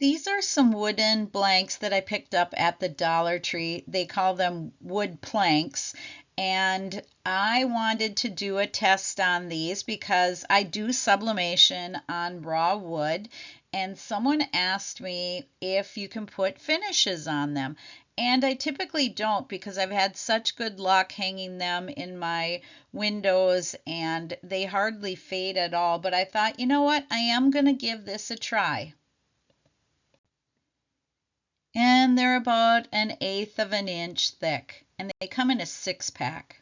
These are some wooden blanks that I picked up at the Dollar Tree. They call them wood planks. And I wanted to do a test on these because I do sublimation on raw wood. And someone asked me if you can put finishes on them. And I typically don't because I've had such good luck hanging them in my windows and they hardly fade at all. But I thought, you know what? I am going to give this a try. And they're about an eighth of an inch thick, and they come in a 6-pack.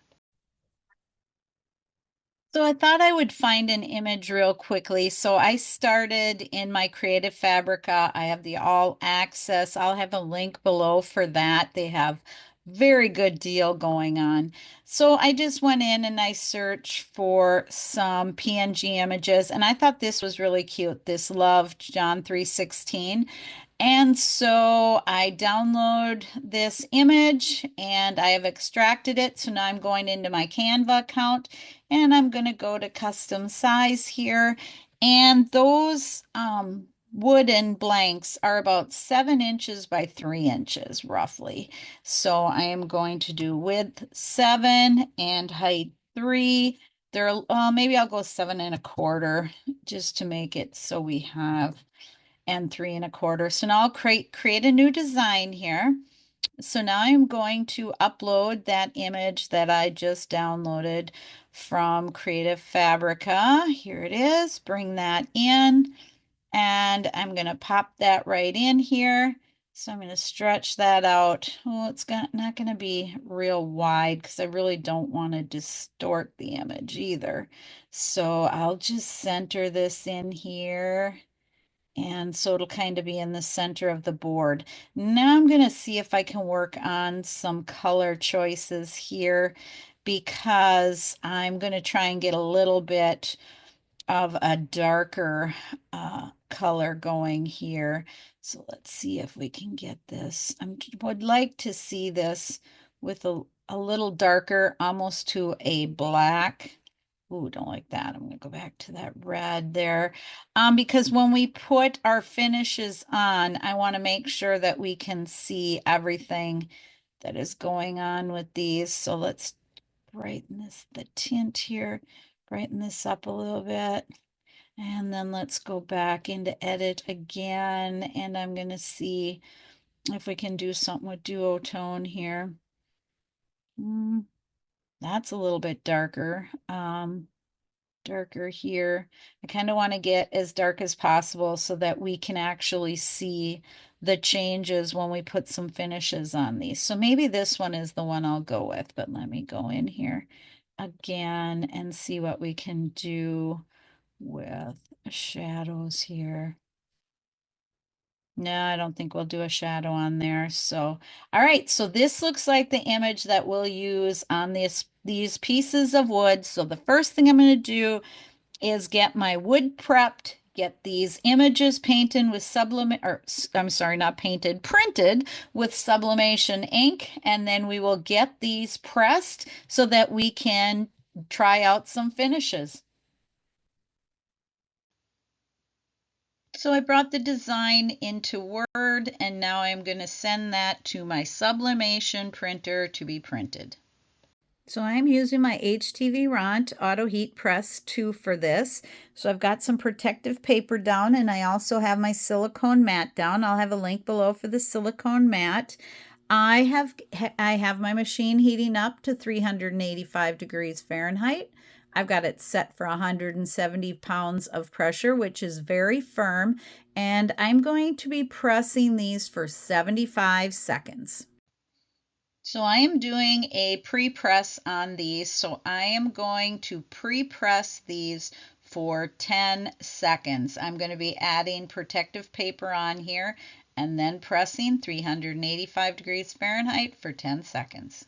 So I thought I would find an image real quickly. So I started in my Creative Fabrica. I have the all access. I'll have a link below for that. They have very good deal going on. So I just went in and I searched for some PNG images, and I thought this was really cute. This Love John 3:16. And so I download this image and I have extracted it. So now I'm going into my Canva account and I'm going to go to custom size here. And those wooden blanks are about 7 inches by 3 inches roughly. So I am going to do width 7 and height 3. They're maybe I'll go 7 1/4 just to make it so we have and 3 1/4. So now I'll create a new design here. So now I'm going to upload that image that I just downloaded from Creative Fabrica. Here it is. Bring that in, and I'm going to pop that right in here. So I'm going to stretch that out. Oh, it's not going to be real wide because I really don't want to distort the image either. So I'll just center this in here. And so it'll kind of be in the center of the board. Now I'm going to see if I can work on some color choices here because I'm going to try and get a little bit of a darker color going here. So let's see if we can get this. I would like to see this with a little darker, almost to a black. Ooh, don't like that. I'm going to go back to that red there. Because when we put our finishes on, I want to make sure that we can see everything that is going on with these. So let's brighten the tint here, brighten this up a little bit. And then let's go back into edit again. And I'm going to see if we can do something with duotone here. That's a little bit darker. Darker here. I kind of want to get as dark as possible so that we can actually see the changes when we put some finishes on these. So maybe this one is the one I'll go with, but let me go in here again and see what we can do with shadows here. No, I don't think we'll do a shadow on there. So, all right, so this looks like the image that we'll use on these pieces of wood. So the first thing I'm going to do is get my wood prepped, get these images painted with I'm sorry, not painted, printed with sublimation ink, and then we will get these pressed so that we can try out some finishes. So I brought the design into Word, and now I'm going to send that to my sublimation printer to be printed. So I'm using my htvront Auto Heat Press 2 for this. So I've got some protective paper down, and I also have my silicone mat down. I'll have a link below for the silicone mat. I have my machine heating up to 385 degrees Fahrenheit. I've got it set for 170 pounds of pressure, which is very firm, and I'm going to be pressing these for 75 seconds. So I am doing a pre-press on these. So I am going to pre-press these for 10 seconds. I'm going to be adding protective paper on here and then pressing 385 degrees Fahrenheit for 10 seconds.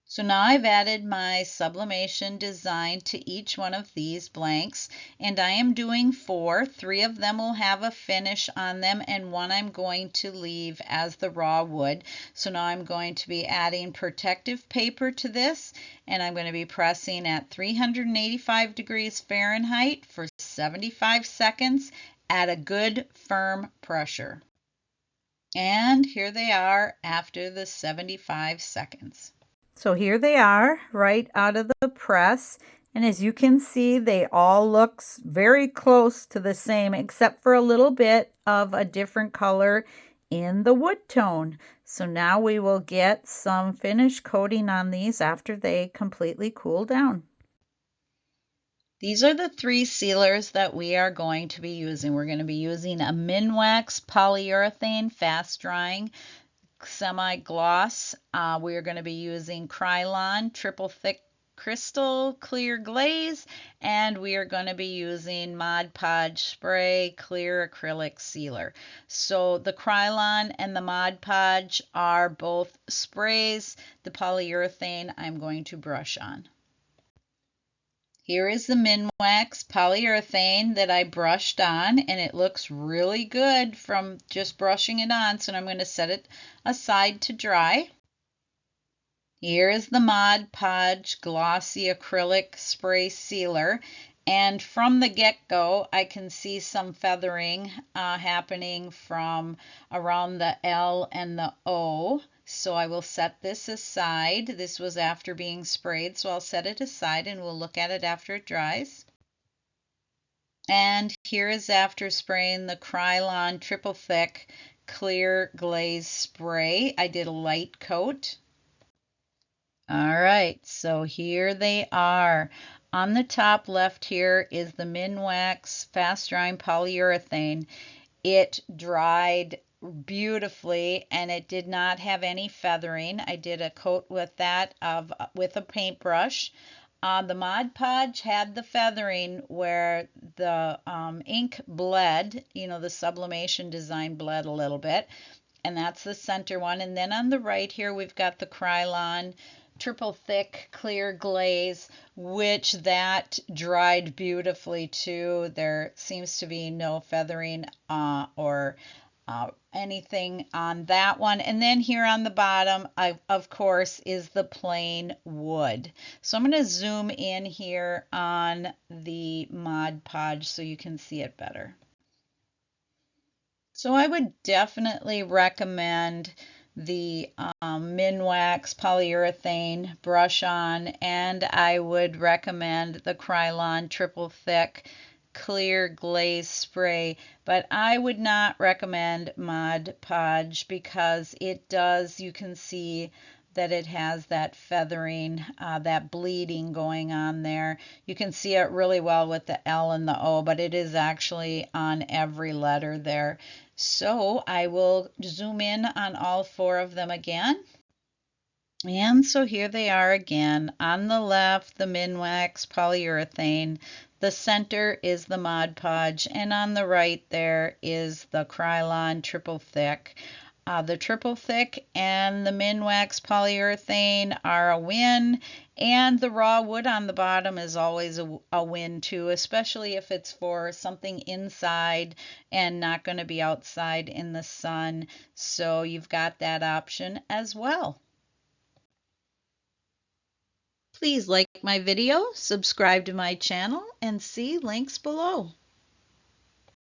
So now I've added my sublimation design to each one of these blanks, and I am doing 4. 3 of them will have a finish on them, and 1 I'm going to leave as the raw wood. So now I'm going to be adding protective paper to this, and I'm going to be pressing at 385 degrees Fahrenheit for 75 seconds at a good firm pressure. And here they are after the 75 seconds. So here they are right out of the press. And as you can see, they all look very close to the same, except for a little bit of a different color in the wood tone. So now we will get some finish coating on these after they completely cool down. These are the 3 sealers that we are going to be using. We're going to be using a Minwax polyurethane fast drying semi-gloss. We are going to be using Krylon triple thick crystal clear glaze, and we are going to be using Mod Podge spray clear acrylic sealer. So the Krylon and the Mod Podge are both sprays. The polyurethane I'm going to brush on. Here is the Minwax polyurethane that I brushed on, and it looks really good from just brushing it on, so I'm going to set it aside to dry. Here is the Mod Podge glossy acrylic spray sealer, and from the get-go I can see some feathering happening from around the L and the O. So I will set this aside. This was after being sprayed, so I'll set it aside and we'll look at it after it dries. And here is after spraying the Krylon triple thick clear glaze spray. I did a light coat. All right, so here they are. On the top left here is the Minwax fast drying polyurethane. It dried beautifully and it did not have any feathering. I did a coat with that with a paintbrush. The Mod Podge had the feathering where the ink bled, the sublimation design bled a little bit, and that's the center one. And then on the right here we've got the Krylon triple thick clear glaze, which that dried beautifully too. There seems to be no feathering or anything on that one. And then here on the bottom, of course, is the plain wood. So I'm going to zoom in here on the Mod Podge so you can see it better. So I would definitely recommend the Minwax polyurethane brush on, and I would recommend the Krylon triple thick clear glaze spray, but I would not recommend Mod Podge because it does, you can see that it has that feathering, that bleeding going on there. You can see it really well with the L and the O, but it is actually on every letter there. So I will zoom in on all 4 of them again. And so here they are again. On the left, the Minwax polyurethane. The center is the Mod Podge, and on the right there is the Krylon triple thick. The triple thick and the Minwax polyurethane are a win, and the raw wood on the bottom is always a win too, especially if it's for something inside and not going to be outside in the sun. So you've got that option as well. Please like my video, subscribe to my channel, and see links below.